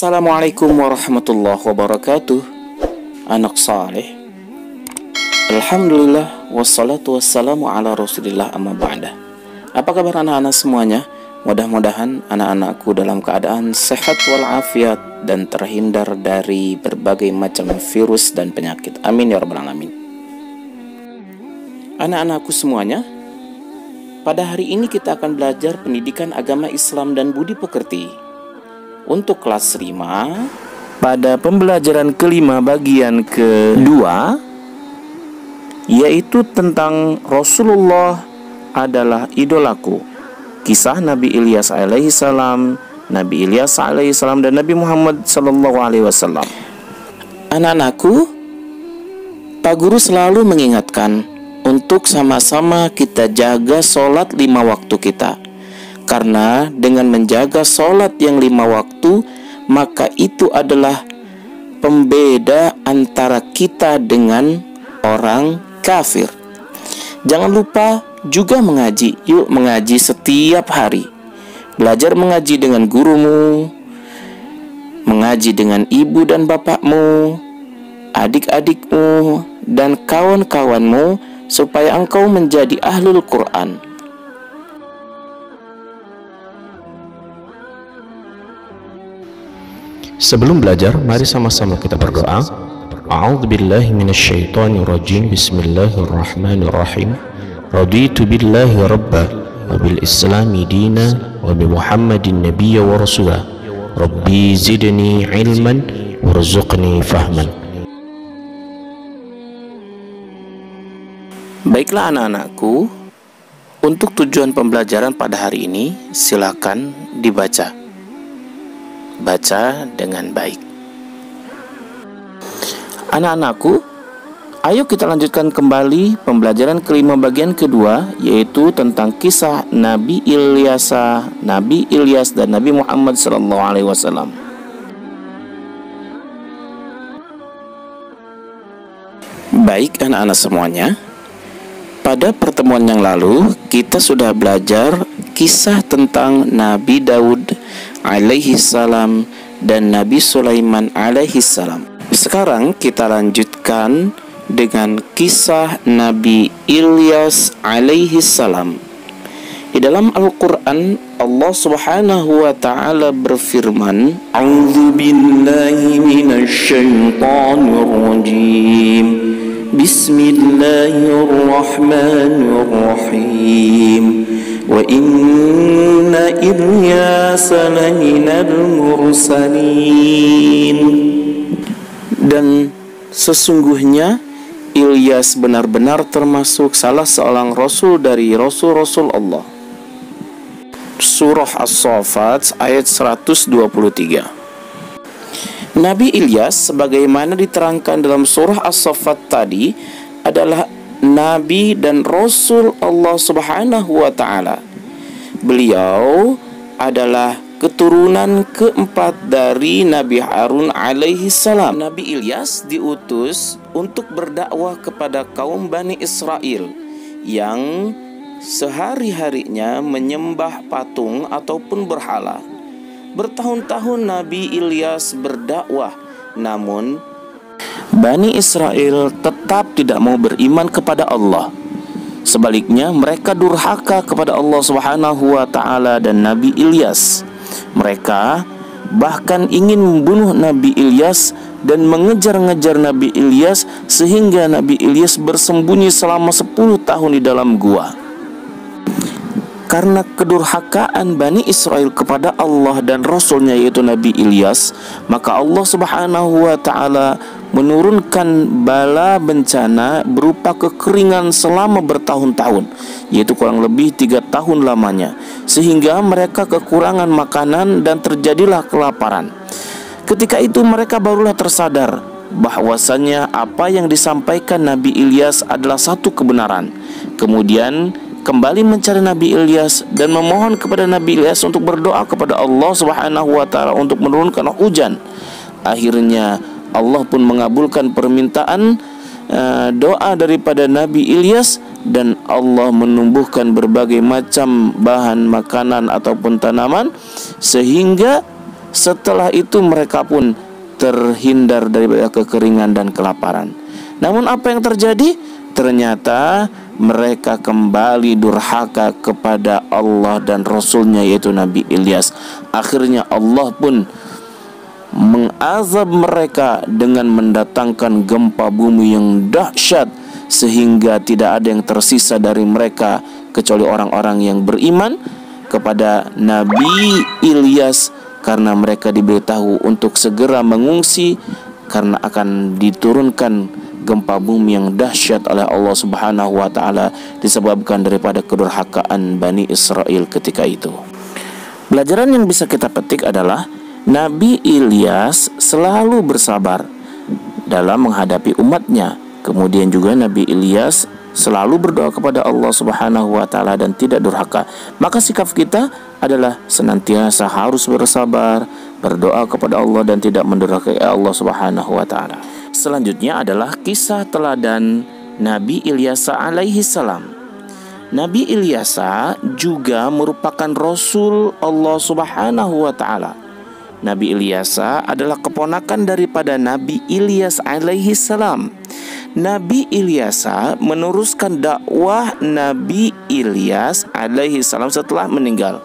Assalamualaikum warahmatullahi wabarakatuh. Anak saleh, alhamdulillah wassalatu wassalamu ala rasulillah amma ba'da. Apa kabar anak-anak semuanya? Mudah-mudahan anak-anakku dalam keadaan sehat walafiat dan terhindar dari berbagai macam virus dan penyakit. Amin ya rabbal alamin. Anak-anakku semuanya, pada hari ini kita akan belajar pendidikan agama Islam dan budi pekerti. Untuk kelas 5, pada pembelajaran kelima bagian kedua, yaitu tentang Rasulullah adalah idolaku. Kisah Nabi Ilyas alaihissalam, Nabi Ilyas alaihissalam dan Nabi Muhammad sallallahu alaihi wasallam. Anak-anakku, Pak Guru selalu mengingatkan untuk sama-sama kita jaga sholat 5 waktu kita. Karena dengan menjaga sholat yang 5 waktu, maka itu adalah pembeda antara kita dengan orang kafir. Jangan lupa juga mengaji. Yuk mengaji setiap hari. Belajar mengaji dengan gurumu, mengaji dengan ibu dan bapakmu, adik-adikmu, dan kawan-kawanmu, supaya engkau menjadi ahlul Quran. Sebelum belajar, mari sama-sama kita berdoa. A'udzubillahi minasyaitonirrajim. Bismillahirrahmanirrahim. Raditu billahi rabba wa bil islami dina wa bi Muhammadin nabiyya wa rasula. Rabbi zidni ilman warzuqni fahman. Baiklah anak-anakku, untuk tujuan pembelajaran pada hari ini silakan dibaca. Baca dengan baik. Anak-anakku, ayo kita lanjutkan kembali pembelajaran kelima bagian kedua, yaitu tentang kisah Nabi Ilyas dan Nabi Muhammad sallallahu alaihi wasallam. Baik anak-anak semuanya, pada pertemuan yang lalu kita sudah belajar kisah tentang Nabi Daud alaihi salam dan Nabi Sulaiman alaihi salam. Sekarang kita lanjutkan dengan kisah Nabi Ilyas alaihi salam. Di dalam Al-Quran, Allah subhanahu wa ta'ala berfirman, A'udzu billahi minasyaitonir rajim. Bismillahirrahmanirrahim. Wa inna Ilyasa laminal mursalin. Dan sesungguhnya Ilyas benar-benar termasuk salah seorang rasul dari rasul-rasul Allah. Surah As-Saffat ayat 123. Nabi Ilyas sebagaimana diterangkan dalam surah As-Saffat tadi adalah Nabi dan Rasul Allah subhanahu wa ta'ala. Beliau adalah keturunan keempat dari Nabi Harun alaihi salam. Nabi Ilyas diutus untuk berdakwah kepada kaum Bani Israel yang sehari-harinya menyembah patung ataupun berhala. Bertahun-tahun Nabi Ilyas berdakwah, namun Bani Israel tetap tidak mau beriman kepada Allah. Sebaliknya mereka durhaka kepada Allah subhanahu wa ta'ala dan Nabi Ilyas. Mereka bahkan ingin membunuh Nabi Ilyas dan mengejar-ngejar Nabi Ilyas, sehingga Nabi Ilyas bersembunyi selama 10 tahun di dalam gua. Karena kedurhakaan Bani Israel kepada Allah dan Rasulnya, yaitu Nabi Ilyas, maka Allah subhanahu wa ta'ala menurunkan bala bencana berupa kekeringan selama bertahun-tahun, yaitu kurang lebih 3 tahun lamanya, sehingga mereka kekurangan makanan dan terjadilah kelaparan. Ketika itu mereka barulah tersadar bahwasannya apa yang disampaikan Nabi Ilyas adalah satu kebenaran. Kemudian kembali mencari Nabi Ilyas dan memohon kepada Nabi Ilyas untuk berdoa kepada Allah subhanahu wa ta'ala untuk menurunkan hujan. Akhirnya Allah pun mengabulkan permintaan doa daripada Nabi Ilyas, dan Allah menumbuhkan berbagai macam bahan makanan ataupun tanaman, sehingga Setelah itu mereka pun terhindar dari kekeringan dan kelaparan. Namun apa yang terjadi? Ternyata mereka kembali durhaka kepada Allah dan Rasulnya, yaitu Nabi Ilyas. Akhirnya Allah pun mengazab mereka dengan mendatangkan gempa bumi yang dahsyat, sehingga tidak ada yang tersisa dari mereka kecuali orang-orang yang beriman kepada Nabi Ilyas, karena mereka diberitahu untuk segera mengungsi karena akan diturunkan gempa bumi yang dahsyat oleh Allah Subhanahu wa taala disebabkan daripada kedurhakaan Bani Israel ketika itu. Pelajaran yang bisa kita petik adalah Nabi Ilyas selalu bersabar dalam menghadapi umatnya. Kemudian juga Nabi Ilyas selalu berdoa kepada Allah Subhanahu wa taala dan tidak durhaka. Maka sikap kita adalah senantiasa harus bersabar, berdoa kepada Allah dan tidak mendurhakai Allah Subhanahu wa taala. Selanjutnya adalah kisah teladan Nabi Ilyas alaihi salam. Nabi Ilyas juga merupakan Rasul Allah Subhanahu wa taala. Nabi Ilyas adalah keponakan daripada Nabi Ilyas alaihi salam. Nabi Ilyas meneruskan dakwah Nabi Ilyas alaihi salam setelah meninggal.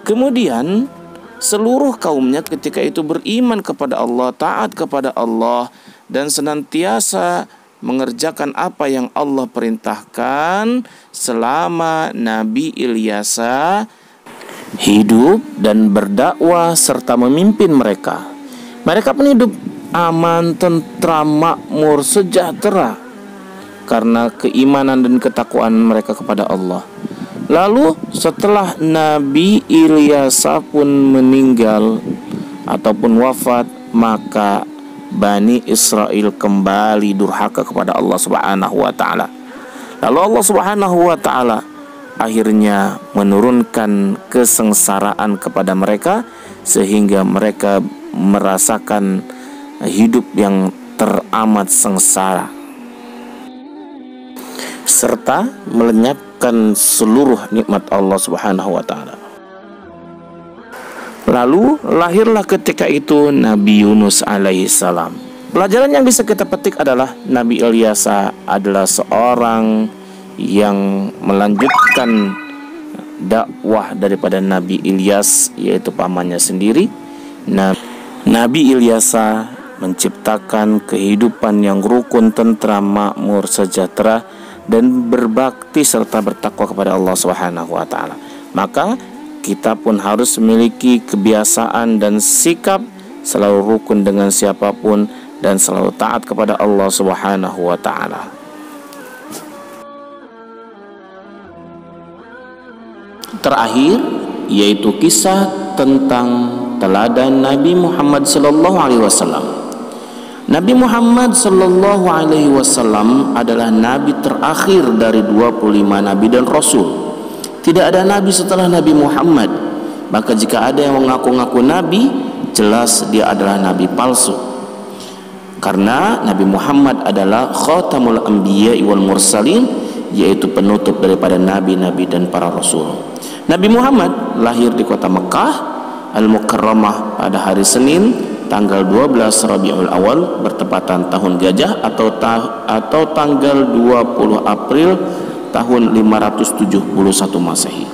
Kemudian seluruh kaumnya ketika itu beriman kepada Allah, taat kepada Allah, dan senantiasa mengerjakan apa yang Allah perintahkan selama Nabi Ilyas hidup dan berdakwah serta memimpin mereka. Mereka pun hidup aman, tentram, makmur, sejahtera karena keimanan dan ketakwaan mereka kepada Allah. Lalu setelah Nabi Ilyas pun meninggal ataupun wafat, maka Bani Israel kembali durhaka kepada Allah Subhanahu wa taala. Lalu Allah Subhanahu wa taala akhirnya menurunkan kesengsaraan kepada mereka sehingga mereka merasakan hidup yang teramat sengsara serta melenyapkan seluruh nikmat Allah Subhanahu wa taala. Lalu lahirlah ketika itu Nabi Yunus alaihi salam. Pelajaran yang bisa kita petik adalah Nabi Ilyas adalah seorang yang melanjutkan dakwah daripada Nabi Ilyas, yaitu pamannya sendiri. Nabi Ilyas menciptakan kehidupan yang rukun, tentram, makmur, sejahtera dan berbakti serta bertakwa kepada Allah Subhanahu wa taala. Maka kita pun harus memiliki kebiasaan dan sikap selalu rukun dengan siapapun dan selalu taat kepada Allah Subhanahu wa taala. Terakhir yaitu kisah tentang teladan Nabi Muhammad sallallahu alaihi wasallam. Nabi Muhammad sallallahu alaihi wasallam adalah nabi terakhir dari 25 nabi dan rasul. Tidak ada nabi setelah Nabi Muhammad. Maka jika ada yang mengaku-ngaku nabi, jelas dia adalah nabi palsu. Karena Nabi Muhammad adalah khatamul anbiya wal mursalin, yaitu penutup daripada nabi-nabi dan para rasul. Nabi Muhammad lahir di kota Mekah Al-Mukarramah pada hari Senin tanggal 12 Rabiul Awal bertepatan tahun gajah atau tanggal 20 April tahun 571 Masehi.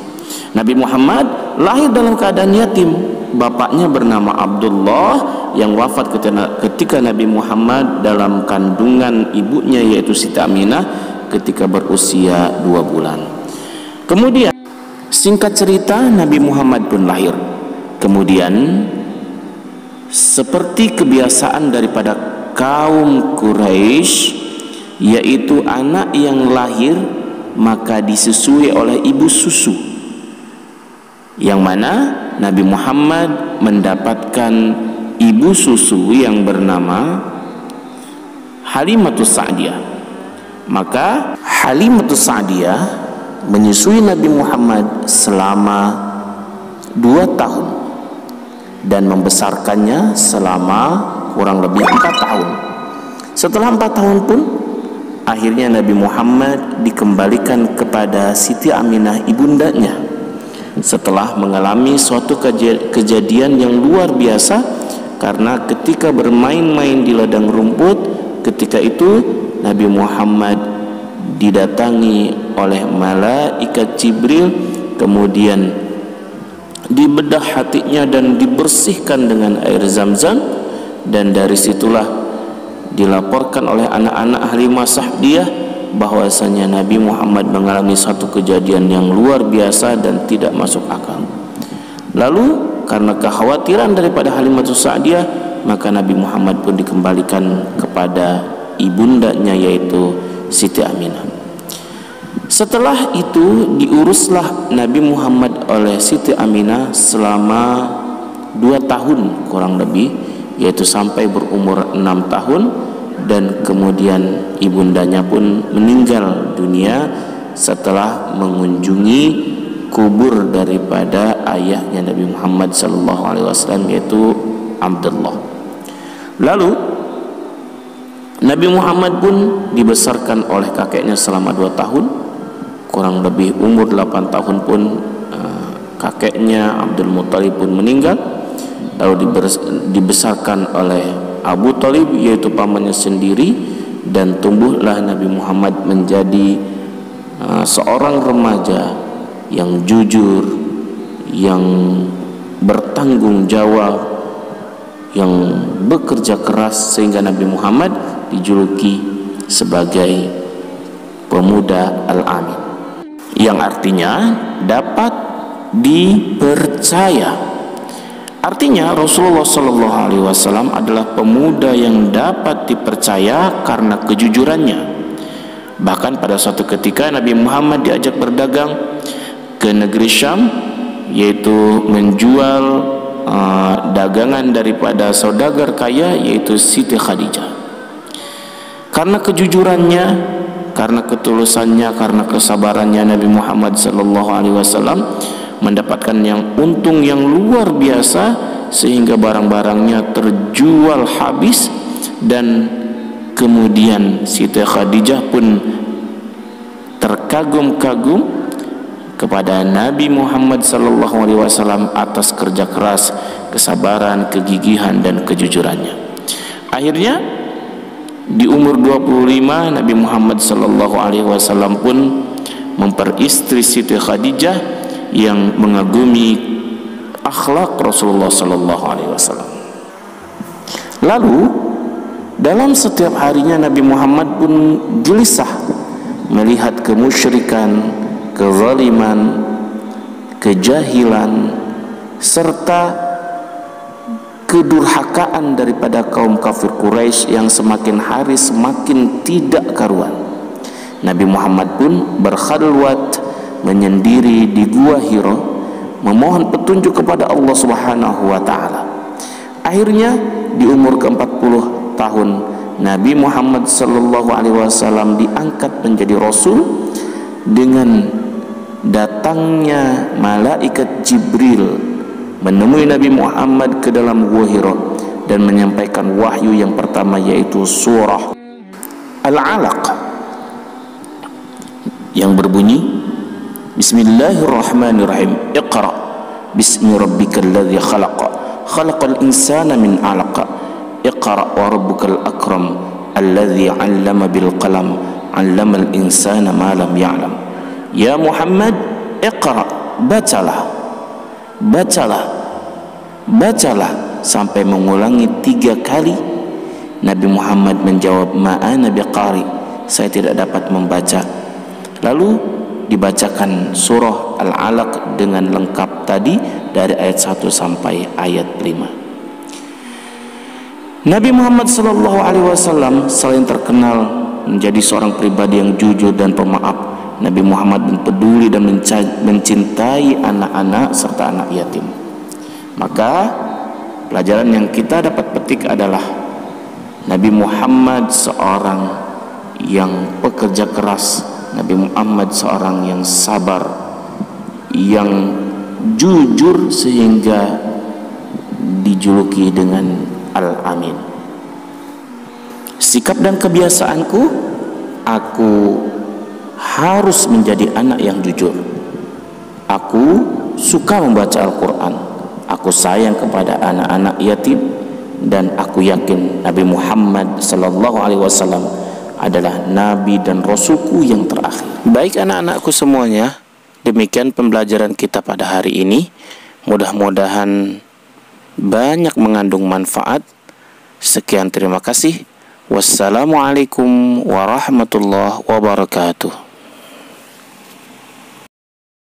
Nabi Muhammad lahir dalam keadaan yatim. Bapaknya bernama Abdullah yang wafat ketika Nabi Muhammad dalam kandungan ibunya, yaitu Siti Aminah, ketika berusia 2 bulan. Kemudian singkat cerita Nabi Muhammad pun lahir. Kemudian seperti kebiasaan daripada kaum Quraisy, yaitu anak yang lahir maka disusui oleh ibu susu, yang mana Nabi Muhammad mendapatkan ibu susu yang bernama Halimatus Sa'diyah. Maka Halimatus Sa'diyah menyusui Nabi Muhammad selama 2 tahun dan membesarkannya selama kurang lebih 4 tahun. Setelah 4 tahun pun akhirnya Nabi Muhammad dikembalikan kepada Siti Aminah ibundanya. setelah mengalami suatu kejadian yang luar biasa, karena ketika bermain-main di ladang rumput, ketika itu Nabi Muhammad didatangi oleh malaikat Jibril, kemudian dibedah hatinya dan dibersihkan dengan air Zam-Zam, dan dari situlah dilaporkan oleh anak-anak Halimah Sa'diyah bahwasanya Nabi Muhammad mengalami satu kejadian yang luar biasa dan tidak masuk akal. Lalu karena kekhawatiran daripada Halimah Sa'diyah, maka Nabi Muhammad pun dikembalikan kepada ibundanya, yaitu Siti Aminah. Setelah itu diuruslah Nabi Muhammad oleh Siti Aminah selama 2 tahun kurang lebih, yaitu sampai berumur 6 tahun, dan kemudian ibundanya pun meninggal dunia setelah mengunjungi kubur daripada ayahnya Nabi Muhammad SAW, yaitu Abdullah. Lalu Nabi Muhammad pun dibesarkan oleh kakeknya selama 2 tahun, kurang lebih umur 8 tahun pun kakeknya Abdul Muthalib pun meninggal. Lalu dibesarkan oleh Abu Thalib, yaitu pamannya sendiri, dan tumbuhlah Nabi Muhammad menjadi seorang remaja yang jujur, yang bertanggung jawab, yang bekerja keras, sehingga Nabi Muhammad dijuluki sebagai pemuda Al-Amin, yang artinya dapat dipercaya. Artinya Rasulullah SAW adalah pemuda yang dapat dipercaya karena kejujurannya. Bahkan pada suatu ketika Nabi Muhammad diajak berdagang ke negeri Syam, yaitu menjual dagangan daripada saudagar kaya, yaitu Siti Khadijah. Karena kejujurannya, karena ketulusannya, karena kesabarannya, Nabi Muhammad SAW mendapatkan yang untung yang luar biasa, sehingga barang-barangnya terjual habis, dan kemudian Siti Khadijah pun terkagum-kagum kepada Nabi Muhammad SAW atas kerja keras, kesabaran, kegigihan, dan kejujurannya. Akhirnya di umur 25 Nabi Muhammad SAW pun memperistri Siti Khadijah yang mengagumi akhlak Rasulullah SAW. Lalu dalam setiap harinya Nabi Muhammad pun gelisah melihat kemusyrikan, kezaliman, kejahilan, serta kedurhakaan daripada kaum kafir Quraisy yang semakin hari semakin tidak karuan. Nabi Muhammad pun berkhalwat, menyendiri di Gua Hira, memohon petunjuk kepada Allah Subhanahu wa taala. Akhirnya di umur ke-40 tahun Nabi Muhammad SAW diangkat menjadi rasul dengan datangnya malaikat Jibril menemui Nabi Muhammad ke dalam Gua Hira dan menyampaikan wahyu yang pertama, yaitu surah Al-Alaq yang berbunyi, Bismillahirrahmanirrahim. Iqra bismi rabbikal ladzi khalaq, khalaqal insana min 'alaq. Iqra wa rabbukal akram alladzi 'allama bil qalam, 'allamal insana ma lam ya'lam. Ya Muhammad, iqra, bacalah, bacalah, bacalah, sampai mengulangi 3 kali. Nabi Muhammad menjawab, ma ana biqari, saya tidak dapat membaca. Lalu dibacakan surah Al-Alaq dengan lengkap tadi dari ayat 1 sampai ayat 5. Nabi Muhammad SAW selain terkenal menjadi seorang pribadi yang jujur dan pemaaf, Nabi Muhammad peduli dan mencintai anak-anak serta anak yatim. Maka pelajaran yang kita dapat petik adalah Nabi Muhammad seorang yang pekerja keras, Nabi Muhammad seorang yang sabar, yang jujur, sehingga dijuluki dengan Al-Amin. Sikap dan kebiasaanku, aku harus menjadi anak yang jujur. Aku suka membaca Al-Quran. Aku sayang kepada anak-anak yatim, dan aku yakin Nabi Muhammad SAW adalah Nabi dan Rasulku yang terakhir. Baik anak-anakku semuanya, demikian pembelajaran kita pada hari ini. Mudah-mudahan banyak mengandung manfaat. Sekian, terima kasih. Wassalamualaikum warahmatullahi wabarakatuh.